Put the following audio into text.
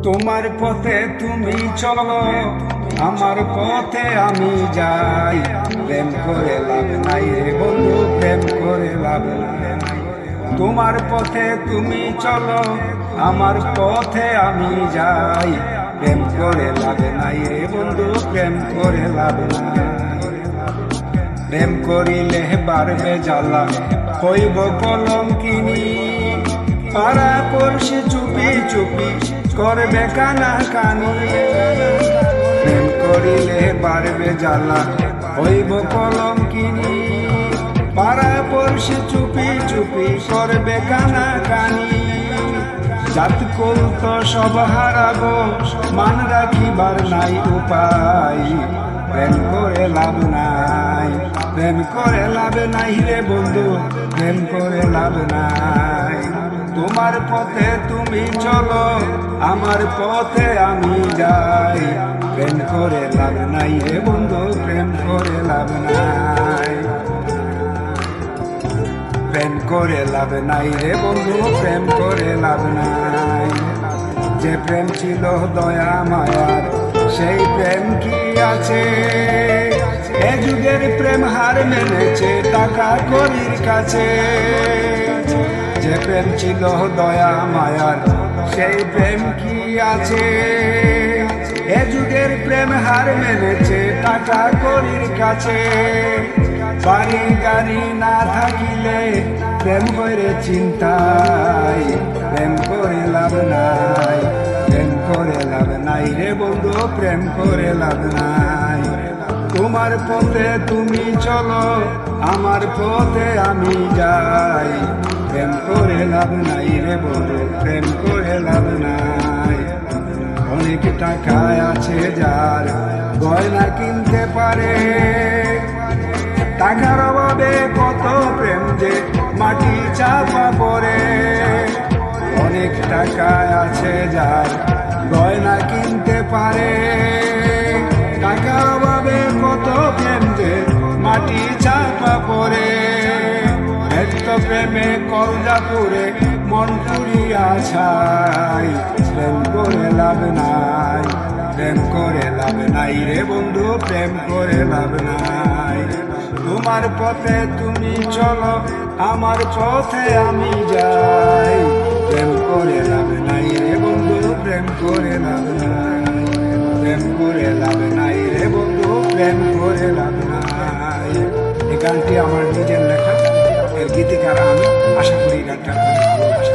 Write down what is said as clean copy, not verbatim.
তোমার পথে তুমি চলো, আমার পথে আমি যাই। প্রেম করে লাভ নাই রে বন্ধু, প্রেম করে লাভ নাই। তোমার পথে তুমি চলো, আমার পথে আমি যাই। প্রেম করে লাভ নাই রে বন্ধু, প্রেম করে লাভ নাই। প্রেম করিলে বাড়বে জ্বালা, হইব কলঙ্কিনী। পাড়া পড়শি চুপি চুপি করবে কানা কানি। প্রেম করিলে বাড়বে জ্বালা, হইব কলঙ্কিনী। পাড়া পড়শি চুপি চুপি করবে কানা কানি। জাত কুল তো সব হারাবো, মান রাখিবার নাই উপায়। প্রেম করে লাভ নাই, প্রেম করে লাভ নাই রে বন্ধু, প্রেম করে লাভ নাই। তোমার পথে তুমি চলো, আমার পথে আমি যাই। প্রেম করে লাভ নাই রে বন্ধু, প্রেম করে লাভ নাই। প্রেম করে লাভ নাই রে বন্ধু, প্রেম করে লাভ নাই। যে প্রেম ছিল দয়া মায়ার, সেই প্রেম কি আছে? এ যুগের প্রেম হার মেনেছে টাকা কড়ির কাছে। যে প্রেম ছিল দয়া মায়ার, সেই প্রেম কি আছে? এ যুগের প্রেম হার মেনেছে টাকা কড়ির কাছে। বাড়ি গাড়ি না থাকিলে প্রেম করে চিন্তাই। প্রেম করে লাভ নাই, প্রেম করে লাভ নাই রে বন্ধু, প্রেম করে লাভ নাই। তোমার পথে তুমি চলো, আমার পথে আমি যাই। প্রেম করে লাভ নাই রে বন্ধু, প্রেম করে লাভ নাই। অনেক টাকা আছে যার, গয়না কিনতে পারে। টাকার অভাবে কত প্রেম যে মাটি চাপা পড়ে। অনেক টাকা আছে যার, গয়না কিনতে পারে। টাকার অভাবে কত প্রেম যে মাটি চাপা পড়ে। এত প্রেমে কলজা পুরে মন পুরিয়া ছাই। প্রেম করে লাভ নাই, প্রেম করে লাভ নাই রে বন্ধু, প্রেম করে লাভ নাই। তোমার পথে তুমি চলো, আমার পথে আমি যাই। প্রেম করে লাভ নাই রে বন্ধু, প্রেম করে লাভ নাই। প্রেম করে লাভ নাই রে বন্ধু, প্রেম করে লাভ নাই। এই গানটি আমার নিজের লেখা, এর গীতিকার আমি। আশা করি গানটা ভালোবাসা।